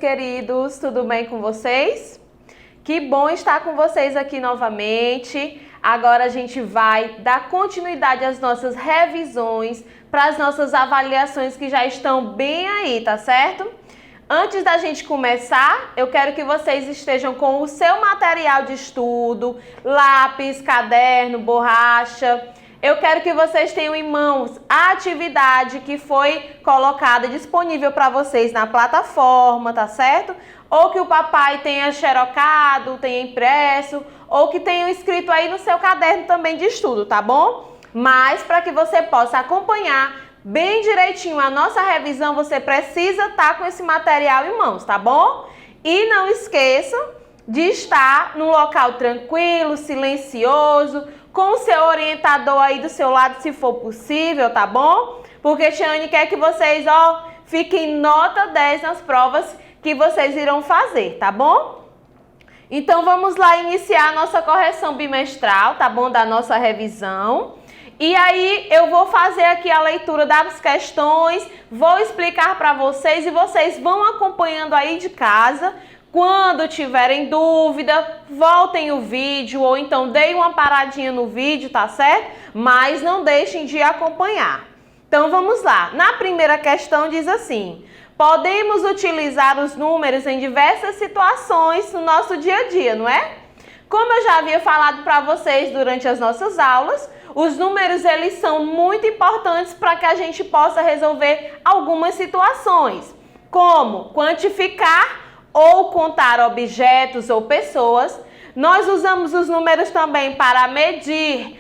queridos, tudo bem com vocês? Que bom estar com vocês aqui novamente. Agora a gente vai dar continuidade às nossas revisões para as nossas avaliações que já estão bem aí, tá certo? Antes da gente começar, eu quero que vocês estejam com o seu material de estudo, lápis, caderno, borracha. Eu quero que vocês tenham em mãos a atividade que foi colocada disponível para vocês na plataforma, tá certo? Ou que o papai tenha xerocado, tenha impresso, ou que tenha escrito aí no seu caderno também de estudo, tá bom? Mas para que você possa acompanhar bem direitinho a nossa revisão, você precisa estar com esse material em mãos, tá bom? E não esqueça de estar num local tranquilo, silencioso, com o seu orientador aí do seu lado, se for possível, tá bom? Porque Tiane quer que vocês, fiquem nota 10 nas provas que vocês irão fazer, tá bom? Então, vamos lá iniciar a nossa correção bimestral, tá bom? Da nossa revisão. E aí, eu vou fazer aqui a leitura das questões, vou explicar para vocês e vocês vão acompanhando aí de casa. Quando tiverem dúvida, voltem o vídeo ou então deem uma paradinha no vídeo, tá certo? Mas não deixem de acompanhar. Então vamos lá. Na primeira questão diz assim: podemos utilizar os números em diversas situações no nosso dia a dia, não é? Como eu já havia falado para vocês durante as nossas aulas, os números eles são muito importantes para que a gente possa resolver algumas situações, como quantificar ou contar objetos ou pessoas. Nós usamos os números também para medir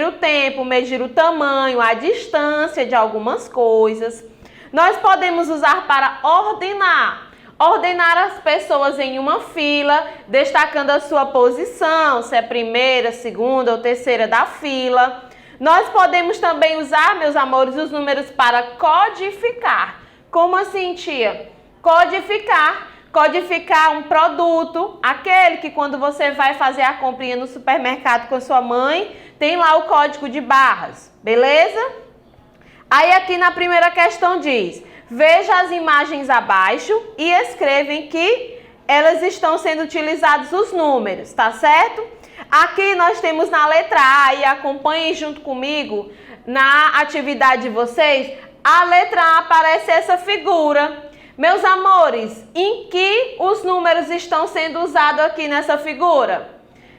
o tempo, medir o tamanho, a distância de algumas coisas. Nós podemos usar para ordenar as pessoas em uma fila, destacando a sua posição, se é primeira, segunda ou terceira da fila. Nós podemos também usar, meus amores, os números para codificar. Como assim, tia? Codificar um produto, aquele que quando você vai fazer a comprinha no supermercado com a sua mãe, tem lá o código de barras, beleza? Aí aqui na primeira questão diz: veja as imagens abaixo e escrevem que elas estão sendo utilizados os números, tá certo? Aqui nós temos na letra A, e acompanhem junto comigo na atividade de vocês, a letra A aparece essa figura. Meus amores, em que os números estão sendo usados aqui nessa figura?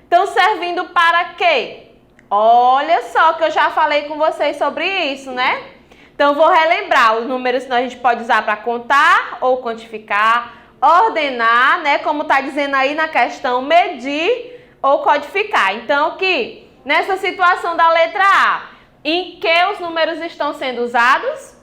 Estão servindo para quê? Olha só que eu já falei com vocês sobre isso, né? Então, vou relembrar. Os números a gente pode usar para contar ou quantificar, ordenar, né? Como está dizendo aí na questão, medir ou codificar. Então, aqui, nessa situação da letra A, em que os números estão sendo usados?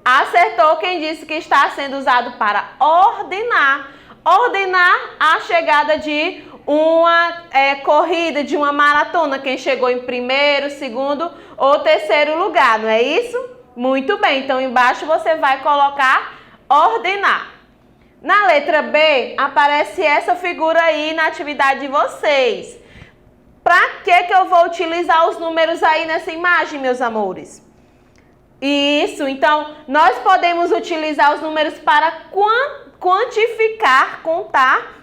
Acertou quem disse que está sendo usado para ordenar. Ordenar a chegada de uma corrida, de uma maratona. Quem chegou em primeiro, segundo ou terceiro lugar, não é isso? Muito bem, então embaixo você vai colocar ordenar. Na letra B, aparece essa figura aí na atividade de vocês. Para que eu vou utilizar os números aí nessa imagem, meus amores? Isso, então nós podemos utilizar os números para quantificar, contar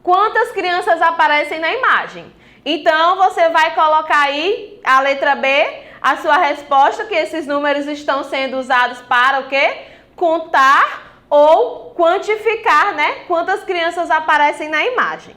quantas crianças aparecem na imagem. Então você vai colocar aí a letra B, a sua resposta, que esses números estão sendo usados para o quê? Contar ou quantificar, né? Quantas crianças aparecem na imagem.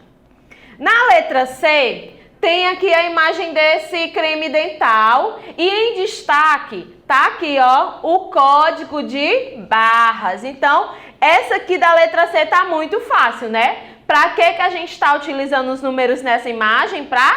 Na letra C, tem aqui a imagem desse creme dental e em destaque tá aqui, o código de barras. Então, essa aqui da letra C tá muito fácil, né? Para que a gente está utilizando os números nessa imagem? Para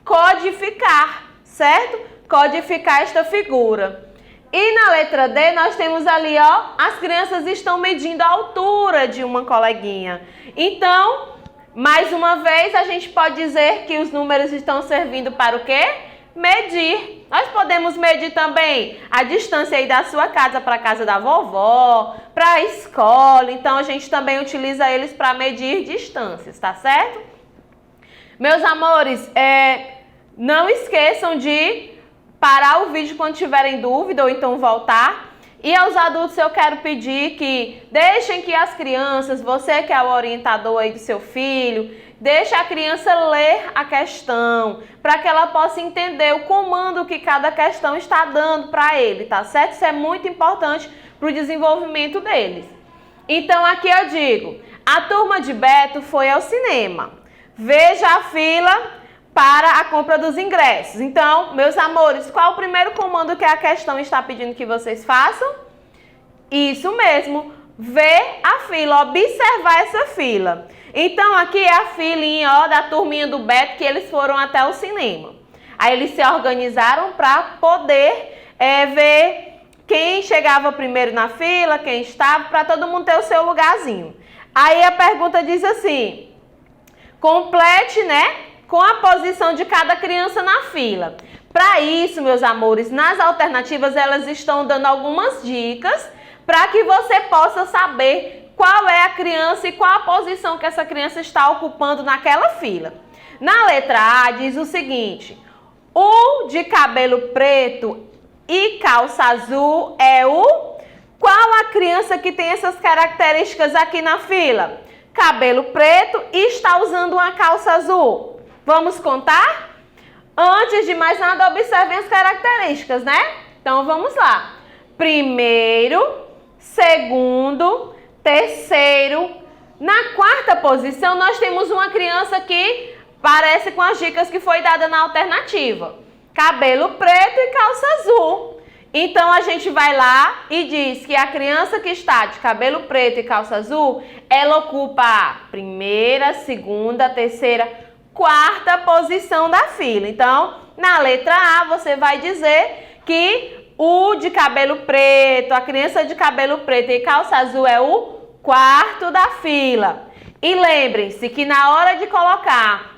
codificar, certo? Codificar esta figura. E na letra D, nós temos ali, as crianças estão medindo a altura de uma coleguinha. Então, mais uma vez, a gente pode dizer que os números estão servindo para o quê? Medir. Nós podemos medir também a distância aí da sua casa para a casa da vovó, para a escola. Então, a gente também utiliza eles para medir distâncias, tá certo? Meus amores, não esqueçam de parar o vídeo quando tiverem dúvida ou então voltar E aos adultos eu quero pedir que deixem que as crianças, você que é o orientador aí do seu filho, deixe a criança ler a questão, para que ela possa entender o comando que cada questão está dando para ele, tá certo? Isso é muito importante para o desenvolvimento deles. Então aqui eu digo, a turma de Beto foi ao cinema. Veja a fila para a compra dos ingressos. Então, meus amores, qual o primeiro comando que a questão está pedindo que vocês façam? Isso mesmo, ver a fila, observar essa fila. Então, aqui é a filinha, ó, da turminha do Beto, que eles foram até o cinema. Aí eles se organizaram para poder ver quem chegava primeiro na fila, quem estava, para todo mundo ter o seu lugarzinho. Aí a pergunta diz assim, complete, né, com a posição de cada criança na fila. Para isso, meus amores, nas alternativas elas estão dando algumas dicas para que você possa saber qual é a criança e qual a posição que essa criança está ocupando naquela fila. Na letra A diz o seguinte, o de cabelo preto e calça azul é o... Qual a criança que tem essas características aqui na fila? Cabelo preto e está usando uma calça azul. Vamos contar? Antes de mais nada, observem as características, né? Então, vamos lá. Primeiro, segundo, terceiro. Na quarta posição, nós temos uma criança que parece com as dicas que foi dada na alternativa. Cabelo preto e calça azul. Então, a gente vai lá e diz que a criança que está de cabelo preto e calça azul, ela ocupa a primeira, segunda, terceira, quarta posição da fila. Então, na letra A, você vai dizer que o de cabelo preto, a criança de cabelo preto e calça azul é o quarto da fila. E lembrem-se que na hora de colocar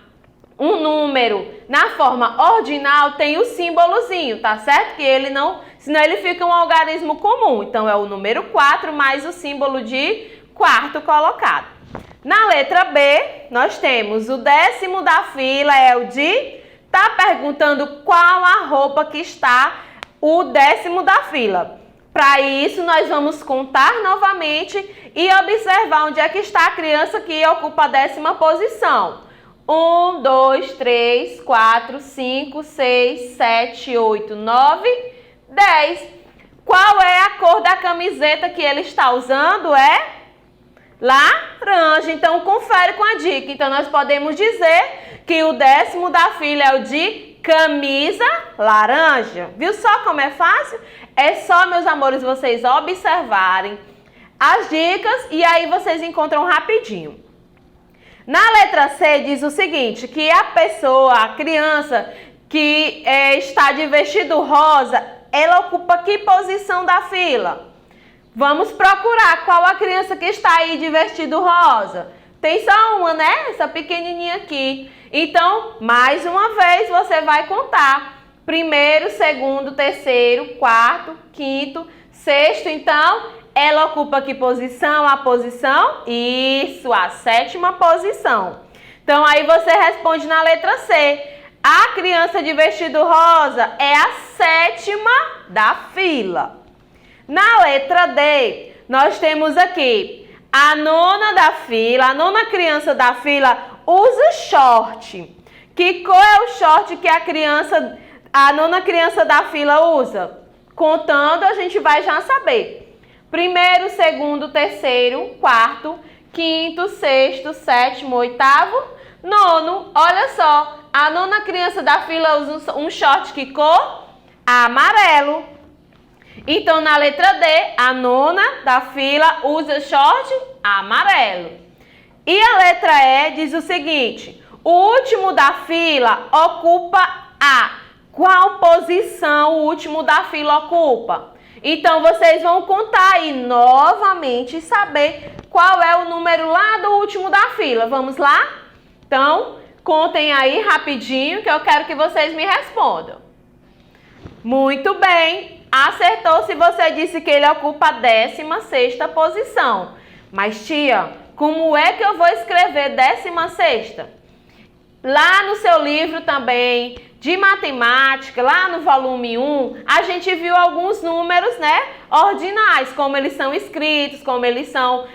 um número na forma ordinal, tem o símbolozinho, tá certo? Que ele não, senão ele fica um algarismo comum. Então, é o número 4 mais o símbolo de quarto colocado. Na letra B, nós temos o 10º da fila, é o de... Tá perguntando qual a roupa que está o 10º da fila. Para isso, nós vamos contar novamente e observar onde é que está a criança que ocupa a 10ª posição. 1, 2, 3, 4, 5, 6, 7, 8, 9, 10. Qual é a cor da camiseta que ele está usando? É laranja. Então, confere com a dica. Então, nós podemos dizer que o 10º da fila é o de camisa laranja. Viu só como é fácil? É só, meus amores, vocês observarem as dicas e aí vocês encontram rapidinho. Na letra C diz o seguinte, que a pessoa, a criança que está de vestido rosa, ela ocupa que posição da fila? Vamos procurar qual a criança que está aí de vestido rosa. Tem só uma, né? Essa pequenininha aqui. Então, mais uma vez, você vai contar. Primeiro, segundo, terceiro, quarto, quinto, sexto. Então, ela ocupa que posição? A posição? Isso, a 7ª posição. Então, aí você responde na letra C. A criança de vestido rosa é a 7ª da fila. Na letra D, nós temos aqui a 9ª da fila, a 9ª criança da fila usa short. Que cor é o short que a 9ª criança da fila usa? Contando, a gente vai já saber. Primeiro, segundo, terceiro, quarto, quinto, sexto, sétimo, oitavo, nono. Olha só, a 9ª criança da fila usa um short que cor? Amarelo. Então, na letra D, a 9ª da fila usa short amarelo. E a letra E diz o seguinte, o último da fila ocupa a... Qual posição o último da fila ocupa? Então, vocês vão contar aí novamente e saber qual é o número lá do último da fila. Vamos lá? Então, contem aí rapidinho que eu quero que vocês me respondam. Muito bem. Acertou se você disse que ele ocupa a 16ª posição. Mas, tia, como é que eu vou escrever 16ª? Lá no seu livro também de matemática, lá no volume 1, a gente viu alguns números, né, ordinais, como eles são escritos, como eles são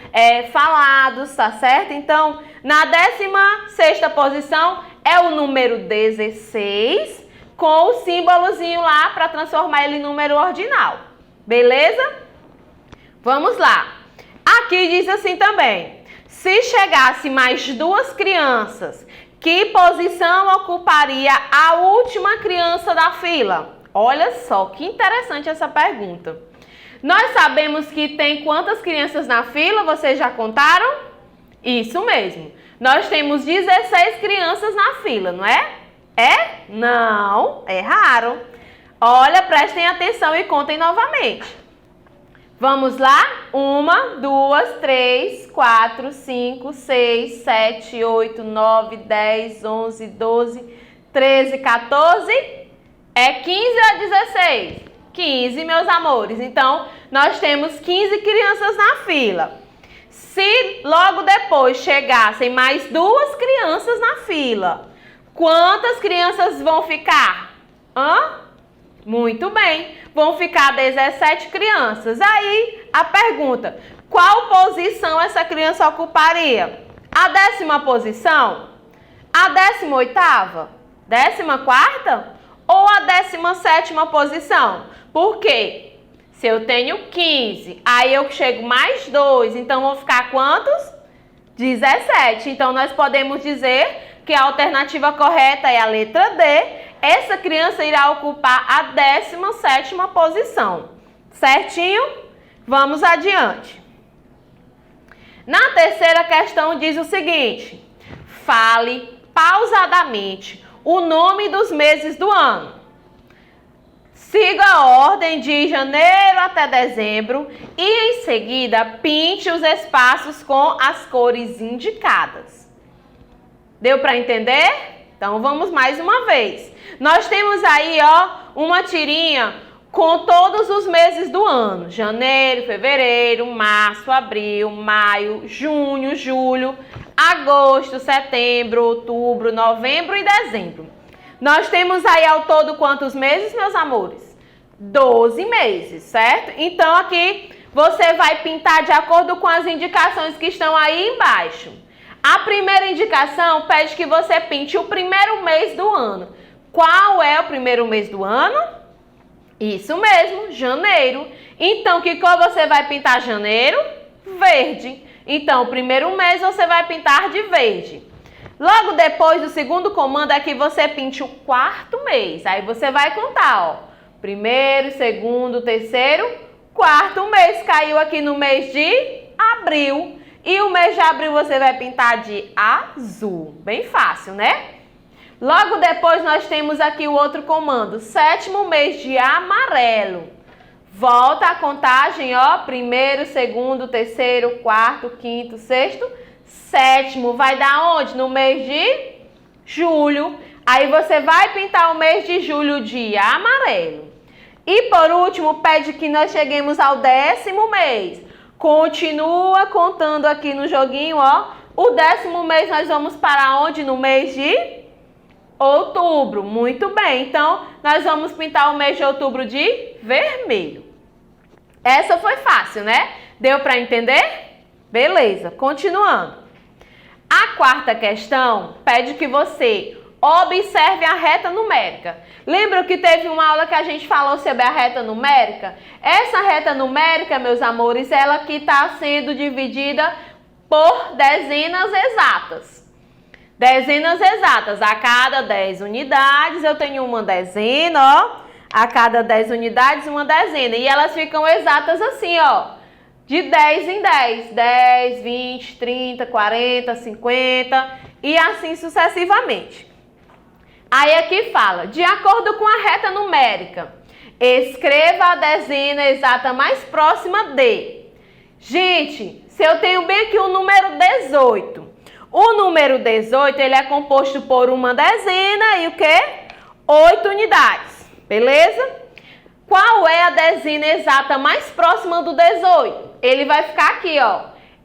falados, tá certo? Então, na 16ª posição é o número 16, com o símbolozinho lá para transformar ele em número ordinal. Beleza? Vamos lá. Aqui diz assim também: se chegasse mais 2 crianças, que posição ocuparia a última criança da fila? Olha só, que interessante essa pergunta. Nós sabemos que tem quantas crianças na fila? Vocês já contaram? Isso mesmo. Nós temos 16 crianças na fila, não é? É? Não, erraram. Olha, prestem atenção e contem novamente. Vamos lá? 1, 2, 3, 4, 5, 6, 7, 8, 9, 10, 11, 12, 13, 14. É 15 ou 16? 15, meus amores. Então, nós temos 15 crianças na fila. Se logo depois chegassem mais 2 crianças na fila, quantas crianças vão ficar? Muito bem, vão ficar 17 crianças. Aí, a pergunta: qual posição essa criança ocuparia? A 10ª posição? A 18ª? 14ª? Ou a 17ª posição? Por quê? Se eu tenho 15, aí eu chego mais 2, então vão ficar quantos? 17. Então, nós podemos dizer que a alternativa correta é a letra D. Essa criança irá ocupar a 17ª posição. Certinho? Vamos adiante. Na terceira questão diz o seguinte: fale pausadamente o nome dos meses do ano. Siga a ordem de janeiro até dezembro e em seguida pinte os espaços com as cores indicadas. Deu para entender? Então vamos mais uma vez. Nós temos aí, uma tirinha com todos os meses do ano: janeiro, fevereiro, março, abril, maio, junho, julho, agosto, setembro, outubro, novembro e dezembro. Nós temos aí ao todo quantos meses, meus amores? 12 meses, certo? Então aqui você vai pintar de acordo com as indicações que estão aí embaixo. A primeira indicação pede que você pinte o primeiro mês do ano. Qual é o primeiro mês do ano? Isso mesmo, janeiro. Então, que cor você vai pintar janeiro? Verde. Então, o primeiro mês você vai pintar de verde. Logo depois, o segundo comando é que você pinte o 4º mês. Aí você vai contar, primeiro, segundo, terceiro, 4º mês. Caiu aqui no mês de abril. E o mês de abril você vai pintar de azul. Bem fácil, né? Logo depois nós temos aqui o outro comando, 7º mês de amarelo. Volta a contagem, primeiro, segundo, terceiro, 4º, 5º, 6º, 7º. Vai dar onde? No mês de julho. Aí você vai pintar o mês de julho de amarelo. E por último, pede que nós cheguemos ao 10º mês. Continua contando aqui no joguinho, O 10º mês nós vamos para onde? No mês de outubro. Muito bem. Então, nós vamos pintar o mês de outubro de vermelho. Essa foi fácil, né? Deu para entender? Beleza. Continuando. A 4ª questão pede que você observe a reta numérica. Lembra que teve uma aula que a gente falou sobre a reta numérica? Essa reta numérica, meus amores, ela que está sendo dividida por dezenas exatas. Dezenas exatas. A cada 10 unidades eu tenho uma dezena, A cada 10 unidades, uma dezena. E elas ficam exatas assim, de 10 em 10. 10, 20, 30, 40, 50 e assim sucessivamente. Aí aqui fala, de acordo com a reta numérica, escreva a dezena exata mais próxima de. Gente, se eu tenho bem aqui o número 18. O número 18, ele é composto por uma dezena e o quê? 8 unidades, beleza? Qual é a dezena exata mais próxima do 18? Ele vai ficar aqui,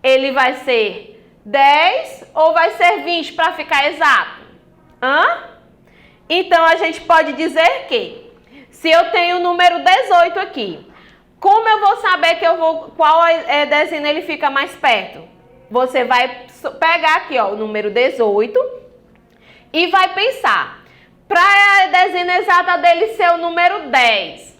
Ele vai ser 10 ou vai ser 20 para ficar exato? Hã? Então, a gente pode dizer que, se eu tenho o número 18 aqui, como eu vou saber qual dezena ele fica mais perto? Você vai pegar aqui, ó, o número 18 e vai pensar, para a dezena exata dele ser o número 10,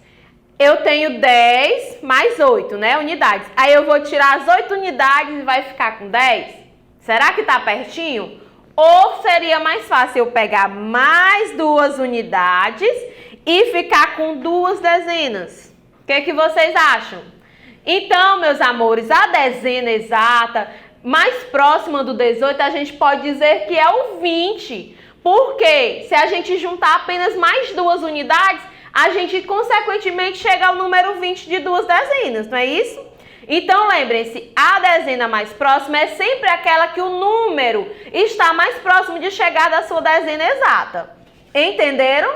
eu tenho 10 mais 8, né, unidades. Aí eu vou tirar as 8 unidades e vai ficar com 10? Será que tá pertinho? Ou seria mais fácil eu pegar mais 2 unidades e ficar com 2 dezenas? O que vocês acham? Então, meus amores, a dezena exata mais próxima do 18, a gente pode dizer que é o 20. Porque se a gente juntar apenas mais 2 unidades, a gente consequentemente chega ao número 20 de 2 dezenas, não é isso? Então, lembrem-se, a dezena mais próxima é sempre aquela que o número está mais próximo de chegar da sua dezena exata. Entenderam?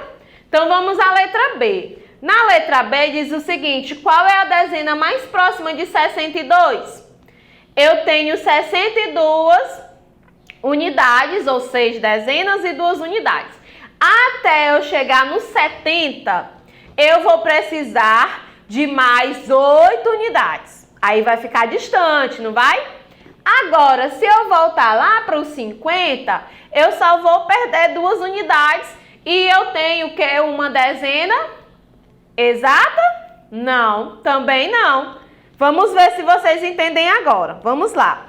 Então, vamos à letra B. Na letra B diz o seguinte, qual é a dezena mais próxima de 62? Eu tenho 62 unidades, ou 6 dezenas e 2 unidades. Até eu chegar no 70, eu vou precisar de mais 8 unidades. Aí vai ficar distante, não vai? Agora, se eu voltar lá para os 50, eu só vou perder 2 unidades e eu tenho o quê? Uma dezena exata? Não, também não. Vamos ver se vocês entendem agora. Vamos lá.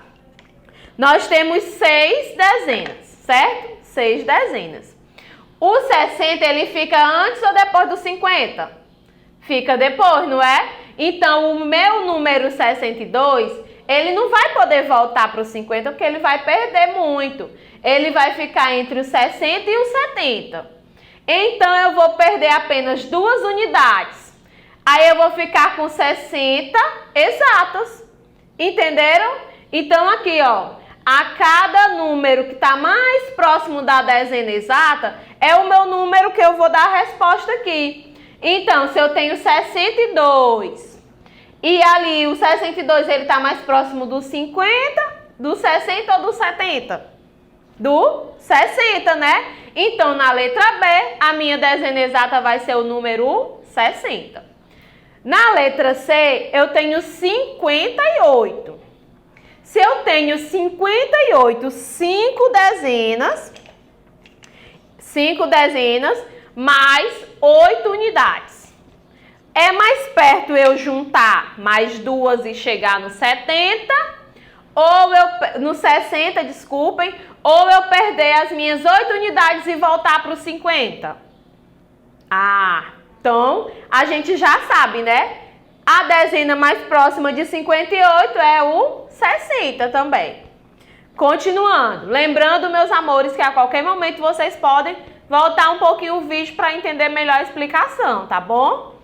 Nós temos 6 dezenas, certo? 6 dezenas. O 60, ele fica antes ou depois do 50? Fica depois, não é? Então, o meu número 62, ele não vai poder voltar para o 50, porque ele vai perder muito. Ele vai ficar entre o 60 e o 70. Então, eu vou perder apenas 2 unidades. Aí, eu vou ficar com 60 exatas. Entenderam? Então, aqui, ó, a cada número que está mais próximo da dezena exata, é o meu número que eu vou dar a resposta aqui. Então, se eu tenho 62 e ali o 62 ele está mais próximo do 50, do 60 ou do 70? Do 60, né? Então, na letra B, a minha dezena exata vai ser o número 60. Na letra C, eu tenho 58. Se eu tenho 58, 5 dezenas mais 8 unidades. É mais perto eu juntar mais 2 e chegar no 70, no 60, desculpem, ou eu perder as minhas 8 unidades e voltar para os 50? Então a gente já sabe, né? A dezena mais próxima de 58 é o 60 também. Continuando, lembrando, meus amores, que a qualquer momento vocês podem voltar um pouquinho o vídeo para entender melhor a explicação, tá bom?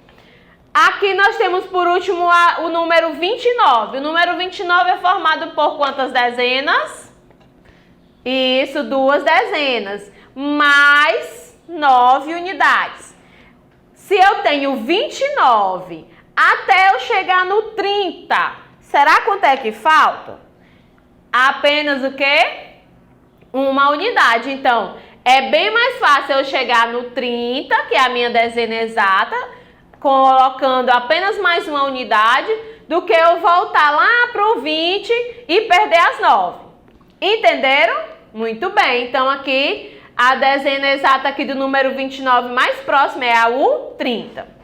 Aqui nós temos por último o número 29. O número 29 é formado por quantas dezenas? Isso, 2 dezenas, mais 9 unidades. Se eu tenho 29 até eu chegar no 30, será quanto é que falta? Apenas o quê? Uma unidade. Então, é bem mais fácil eu chegar no 30, que é a minha dezena exata, colocando apenas mais uma unidade, do que eu voltar lá para o 20 e perder as 9. Entenderam? Muito bem. Então, aqui, a dezena exata aqui do número 29 mais próxima é a 30.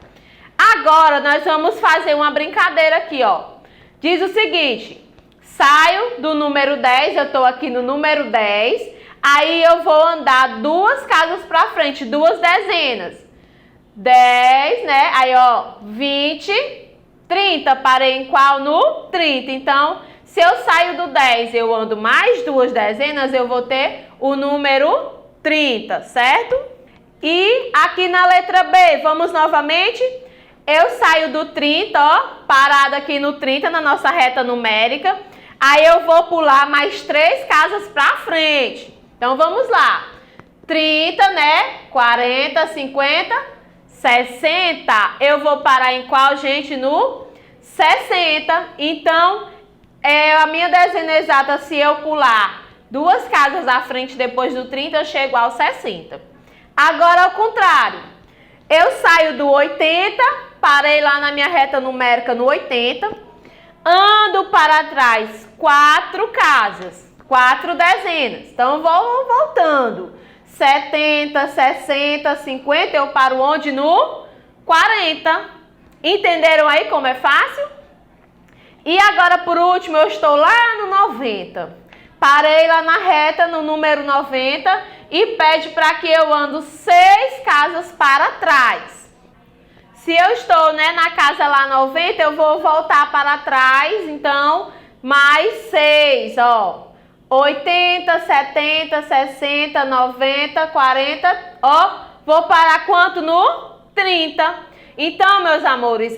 Agora, nós vamos fazer uma brincadeira aqui, ó. Diz o seguinte, saio do número 10, eu estou aqui no número 10, aí eu vou andar 2 casas para frente, 2 dezenas. 10, né? Aí, ó, 20, 30, parei em qual? No 30. Então, se eu saio do 10, eu ando mais 2 dezenas, eu vou ter o número 30, certo? E aqui na letra B, vamos novamente... Eu saio do 30, ó, parado aqui no 30, na nossa reta numérica. Aí eu vou pular mais 3 casas pra frente. Então, vamos lá. 30, né? 40, 50, 60. Eu vou parar em qual, gente? No 60. Então, a minha dezena exata, se eu pular 2 casas à frente depois do 30, eu chego ao 60. Agora, ao contrário. Eu saio do 80, parei lá na minha reta numérica no 80, ando para trás 4 casas, 4 dezenas. Então, vou voltando. 70, 60, 50, eu paro onde? No 40. Entenderam aí como é fácil? E agora, por último, eu estou lá no 90. Parei lá na reta, no número 90, e pede para que eu ando 6 casas para trás. Se eu estou, né, na casa lá 90, eu vou voltar para trás, então, mais 6, ó. 80, 70, 60, 90, 40, ó. Vou parar quanto? No 30. Então, meus amores,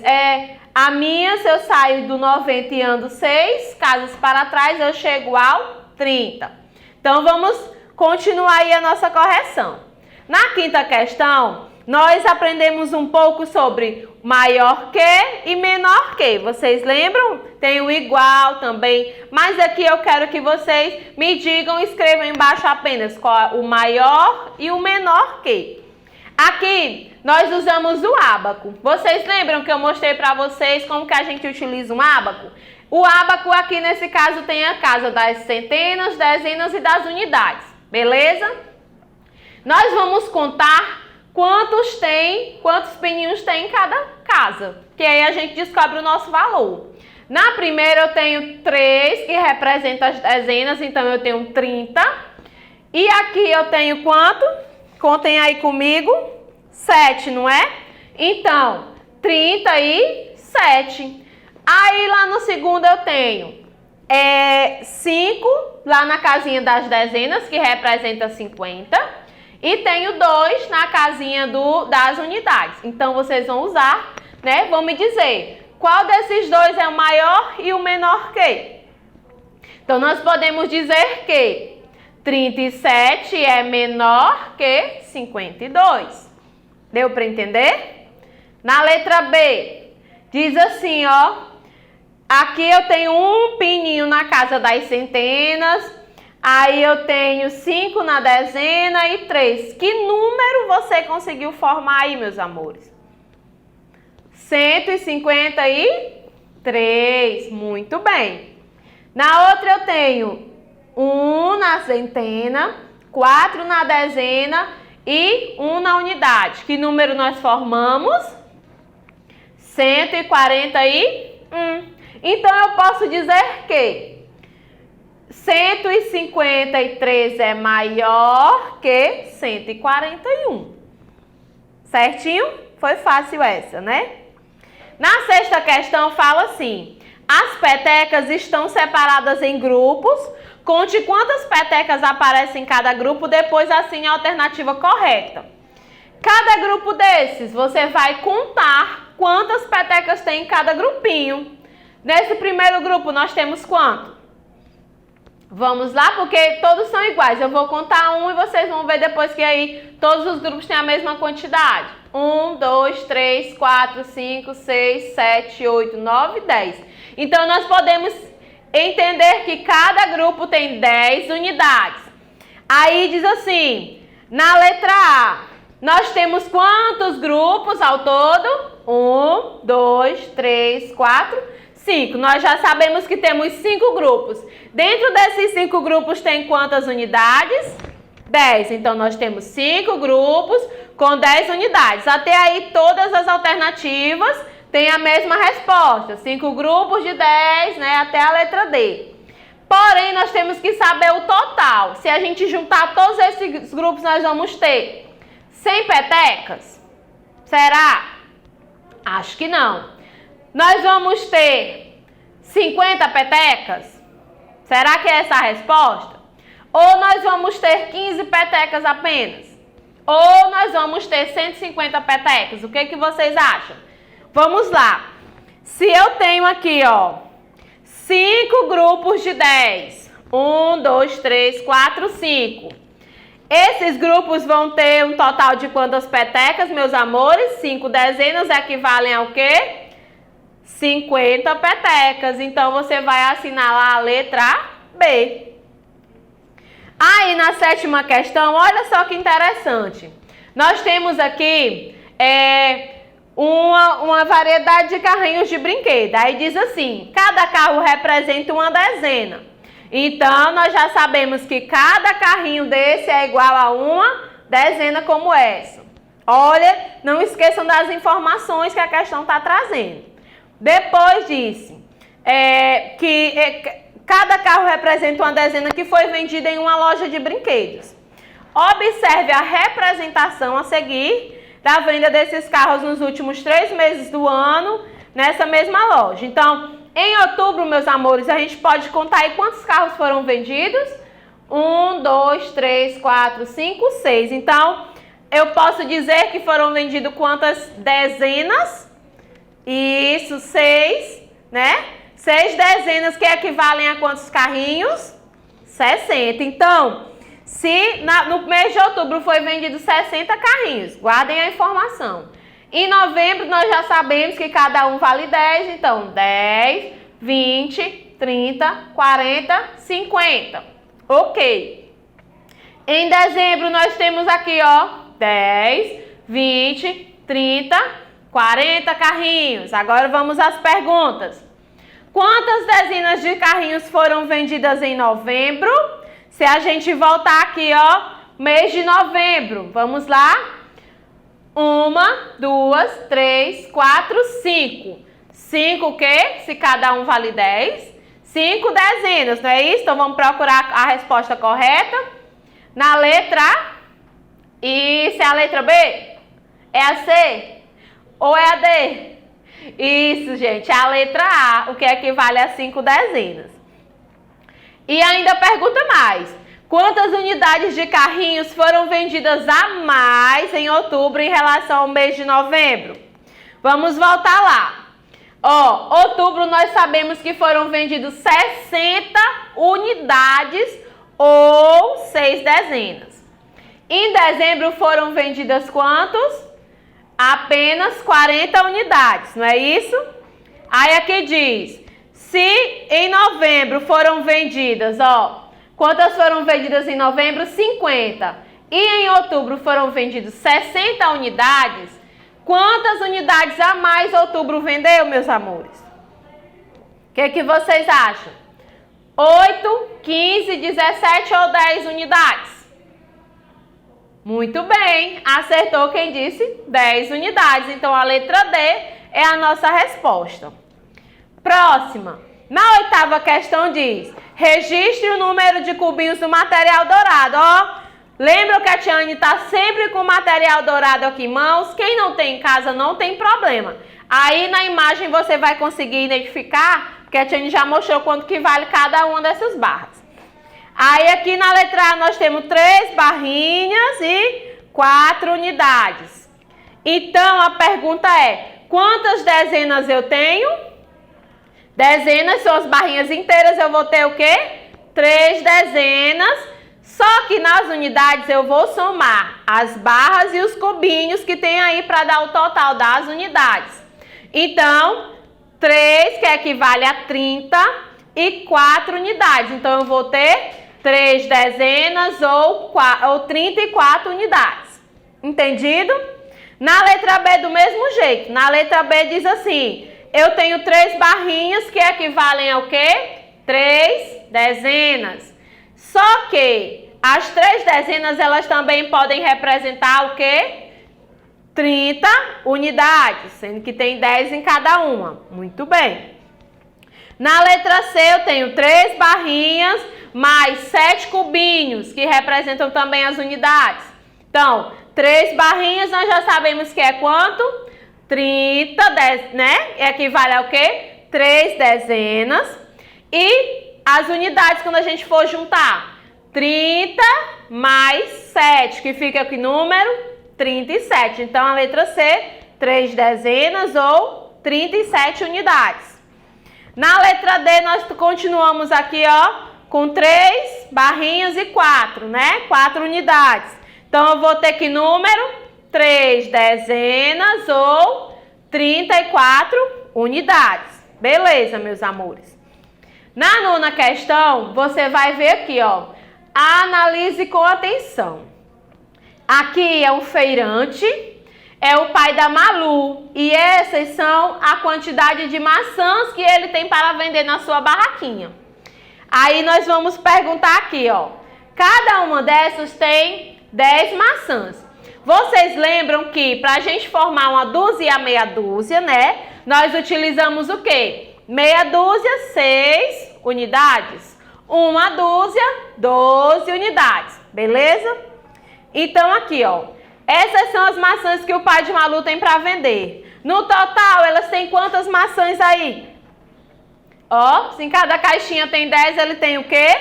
a minha, se eu saio do 90 e ando 6 casas para trás, eu chego ao 30. Então, vamos continuar aí a nossa correção. Na quinta questão, nós aprendemos um pouco sobre maior que e menor que. Vocês lembram? Tem o igual também. Mas aqui eu quero que vocês me digam, escrevam embaixo apenas qual é o maior e o menor que. Aqui, nós usamos o ábaco. Vocês lembram que eu mostrei para vocês como que a gente utiliza um ábaco? O ábaco aqui, nesse caso, tem a casa das centenas, dezenas e das unidades. Beleza? Nós vamos contar quantos pininhos tem em cada casa. Que aí a gente descobre o nosso valor. Na primeira eu tenho 3, que representa as dezenas, então eu tenho 30. E aqui eu tenho quanto? Contem aí comigo. 7, não é? Então, 37. Aí lá no segundo eu tenho 5, lá na casinha das dezenas, que representa 50. E tenho 2 na casinha das unidades. Então, vocês vão usar, né? Vão me dizer qual desses dois é o maior e o menor que. Então, nós podemos dizer que 37 é menor que 52. Deu para entender? Na letra B, diz assim, ó. Aqui eu tenho um pininho na casa das centenas. Aí eu tenho 5 na dezena e 3. Que número você conseguiu formar aí, meus amores? 153. Muito bem. Na outra eu tenho 1 na centena, 4 na dezena e 1 na unidade. Que número nós formamos? 141. Então eu posso dizer que 153 é maior que 141. Certinho? Foi fácil essa, né? Na sexta questão fala assim: as petecas estão separadas em grupos. Conte quantas petecas aparecem em cada grupo, depois assine a alternativa correta. Cada grupo desses, você vai contar quantas petecas tem em cada grupinho. Nesse primeiro grupo, nós temos quanto? Vamos lá, porque todos são iguais. Eu vou contar um e vocês vão ver depois que aí todos os grupos têm a mesma quantidade. 1, 2, 3, 4, 5, 6, 7, 8, 9, 10. Então, nós podemos entender que cada grupo tem 10 unidades. Aí diz assim, na letra A, nós temos quantos grupos ao todo? 1, 2, 3, 4, 5. Nós já sabemos que temos 5 grupos. Dentro desses 5 grupos tem quantas unidades? 10. Então, nós temos 5 grupos com 10 unidades. Até aí, todas as alternativas têm a mesma resposta. 5 grupos de 10, né, até a letra D. Porém, nós temos que saber o total. Se a gente juntar todos esses grupos, nós vamos ter 100 petecas? Será? Acho que não. Nós vamos ter 50 petecas? Será que é essa a resposta? Ou nós vamos ter 15 petecas apenas? Ou nós vamos ter 150 petecas? O que vocês acham? Vamos lá. Se eu tenho aqui, ó, 5 grupos de 10. 1, 2, 3, 4, 5. Esses grupos vão ter um total de quantas petecas, meus amores? 5 dezenas equivalem ao quê? 50 petecas. Então, você vai assinar lá a letra B. Aí na sétima questão, olha só que interessante. Nós temos aqui uma variedade de carrinhos de brinquedo. Aí diz assim, cada carro representa uma dezena. Então, nós já sabemos que cada carrinho desse é igual a uma dezena como essa. Olha, não esqueçam das informações que a questão está trazendo. Depois disse que cada carro representa uma dezena que foi vendida em uma loja de brinquedos. Observe a representação a seguir da venda desses carros nos últimos 3 meses do ano nessa mesma loja. Então, em outubro, meus amores, a gente pode contar aí quantos carros foram vendidos? 1, 2, 3, 4, 5, 6. Então, eu posso dizer que foram vendidos quantas dezenas? Isso, 6, né? 6 dezenas que equivalem a quantos carrinhos? 60. Então, se no mês de outubro foi vendido 60 carrinhos, guardem a informação. Em novembro, nós já sabemos que cada um vale 10, então 10, 20, 30, 40, 50. Ok. Em dezembro, nós temos aqui, ó, 10, 20, 30, 40 carrinhos. Agora vamos às perguntas. Quantas dezenas de carrinhos foram vendidas em novembro? Se a gente voltar aqui, ó, mês de novembro, vamos lá? 1, 2, 3, 4, 5. 5 o quê? Se cada um vale 10. 5 dezenas, não é isso? Então vamos procurar a resposta correta. Na letra A. Isso, é a letra B? É a C? Ou é a D? Isso, gente, é a letra A, o que equivale a 5 dezenas. E ainda pergunta mais. Quantas unidades de carrinhos foram vendidas a mais em outubro em relação ao mês de novembro? Vamos voltar lá. Ó, outubro nós sabemos que foram vendidos 60 unidades ou 6 dezenas. Em dezembro foram vendidas quantos? Apenas 40 unidades, não é isso? Aí aqui diz, se em novembro foram vendidas, ó, quantas foram vendidas em novembro? 50. E em outubro foram vendidos 60 unidades. Quantas unidades a mais outubro vendeu, meus amores? O que vocês acham? 8, 15, 17 ou 10 unidades? Muito bem, acertou quem disse 10 unidades. Então, a letra D é a nossa resposta. Próxima. Na 8ª questão diz, registre o número de cubinhos do material dourado. Ó, lembra que a Tiane está sempre com o material dourado aqui em mãos? Quem não tem em casa não tem problema. Aí na imagem você vai conseguir identificar, porque a Tiane já mostrou quanto que vale cada uma dessas barras. Aí aqui na letra A nós temos 3 barrinhas e 4 unidades. Então a pergunta é, quantas dezenas eu tenho? Dezenas são as barrinhas inteiras, eu vou ter o quê? 3 dezenas, só que nas unidades eu vou somar as barras e os cubinhos que tem aí para dar o total das unidades. Então, 3 que equivale a 30 e 4 unidades. Então eu vou ter 3 dezenas ou 34 unidades. Entendido? Na letra B do mesmo jeito. Na letra B diz assim, eu tenho 3 barrinhas que equivalem ao quê? 3 dezenas. Só que as 3 dezenas elas também podem representar o quê? 30 unidades, sendo que tem 10 em cada uma. Muito bem. Na letra C eu tenho 3 barrinhas mais 7 cubinhos, que representam também as unidades. Então, 3 barrinhas nós já sabemos que é quanto? 30, né? Equivale ao quê? 3 dezenas. E as unidades, quando a gente for juntar, 30 mais 7, que fica que número? 37. Então, a letra C, 3 dezenas ou 37 unidades. Na letra D, nós continuamos aqui, ó, com 3 barrinhas e 4, né? 4 unidades. Então, eu vou ter que número? 3 dezenas ou 34 unidades. Beleza, meus amores. Na 9ª questão, você vai ver aqui, ó, Analise com atenção. Aqui é um feirante, é o pai da Malu. E essas são a quantidade de maçãs que ele tem para vender na sua barraquinha. Aí nós vamos perguntar aqui, ó. Cada uma dessas tem 10 maçãs. Vocês lembram que para a gente formar uma dúzia e a meia dúzia, né? Nós utilizamos o quê? Meia dúzia, 6 unidades. Uma dúzia, 12 unidades. Beleza? Então aqui, ó. Essas são as maçãs que o pai de Malu tem para vender. No total, elas têm quantas maçãs aí? Ó, se em cada caixinha tem 10, ele tem o quê?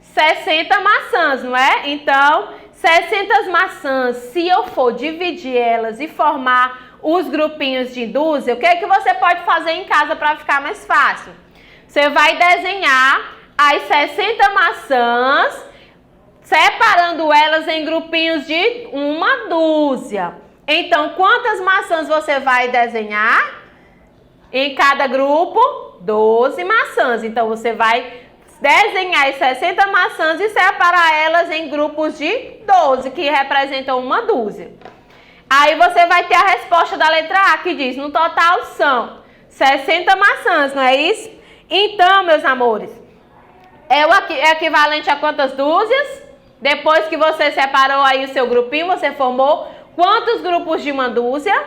60 maçãs, não é? Então, 60 maçãs, se eu for dividir elas e formar os grupinhos de dúzia, o que é que você pode fazer em casa para ficar mais fácil? Você vai desenhar as 60 maçãs, separando elas em grupinhos de uma dúzia. Então, quantas maçãs você vai desenhar? Em cada grupo, 12 maçãs. Então, você vai desenhar as 60 maçãs e separar elas em grupos de 12, que representam uma dúzia. Aí, você vai ter a resposta da letra A, que diz, no total são 60 maçãs, não é isso? Então, meus amores, é equivalente a quantas dúzias? Depois que você separou aí o seu grupinho, você formou quantos grupos de uma dúzia?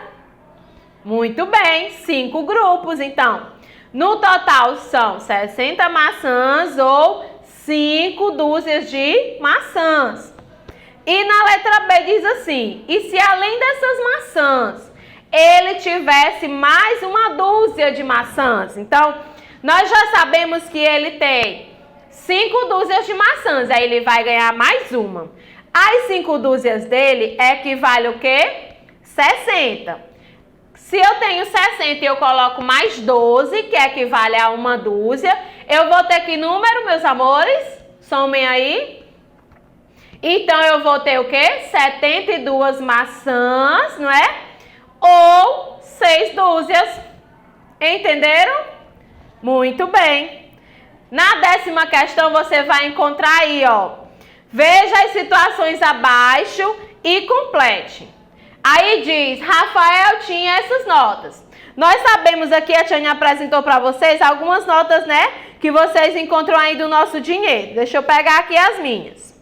Muito bem, 5 grupos, então. No total são 60 maçãs ou 5 dúzias de maçãs. E na letra B diz assim, e se além dessas maçãs, ele tivesse mais uma dúzia de maçãs? Então, nós já sabemos que ele tem 5 dúzias de maçãs, aí ele vai ganhar mais uma. As 5 dúzias dele equivale o quê? 60. Se eu tenho 60 e eu coloco mais 12, que equivale a uma dúzia, eu vou ter que número, meus amores? Somem aí. Então, eu vou ter o quê? 72 maçãs, não é? Ou 6 dúzias. Entenderam? Muito bem. Na 10ª questão, você vai encontrar aí, ó. Veja as situações abaixo e complete. Aí diz, Rafael tinha essas notas. Nós sabemos aqui, a Tiane apresentou para vocês algumas notas, né? Que vocês encontram aí do nosso dinheiro. Deixa eu pegar aqui as minhas.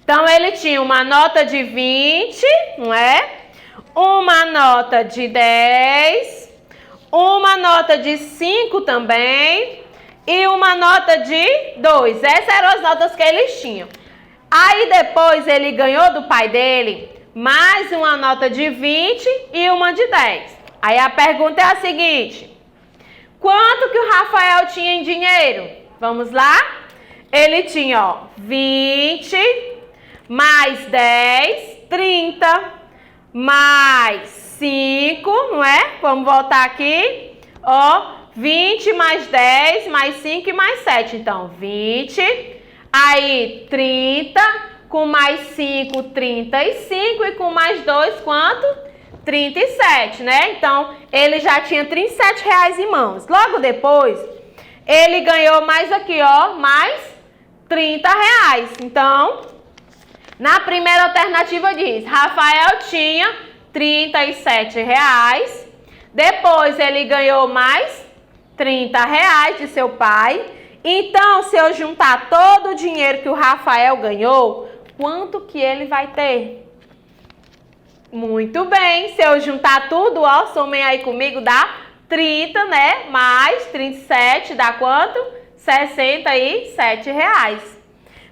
Então, ele tinha uma nota de 20, não é? Uma nota de 10, uma nota de 5 também e uma nota de 2. Essas eram as notas que eles tinham. Aí, depois, ele ganhou do pai dele mais uma nota de 20 e uma de 10. Aí a pergunta é a seguinte: quanto que o Rafael tinha em dinheiro? Vamos lá? Ele tinha, ó, 20 mais 10, 30, mais 5, não é? Vamos voltar aqui. Ó, 20 mais 10, mais 5 e mais 7. Então, 20, aí 30... com mais 5, 35 e com mais 2, quanto? 37, né? Então, ele já tinha R$37 em mãos. Logo depois, ele ganhou mais aqui, ó, mais R$30. Então, na primeira alternativa diz, Rafael tinha R$37. Depois, ele ganhou mais R$30 de seu pai. Então, se eu juntar todo o dinheiro que o Rafael ganhou, quanto que ele vai ter? Muito bem, se eu juntar tudo, ó, somem aí comigo, dá 30, né? Mais 37, dá quanto? R$67.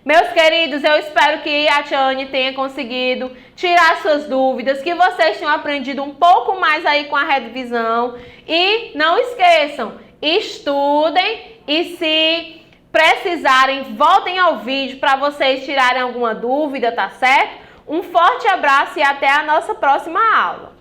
Meus queridos, eu espero que a Tiane tenha conseguido tirar suas dúvidas, que vocês tenham aprendido um pouco mais aí com a revisão. E não esqueçam, estudem e se precisarem, voltem ao vídeo para vocês tirarem alguma dúvida, tá certo? Um forte abraço e até a nossa próxima aula.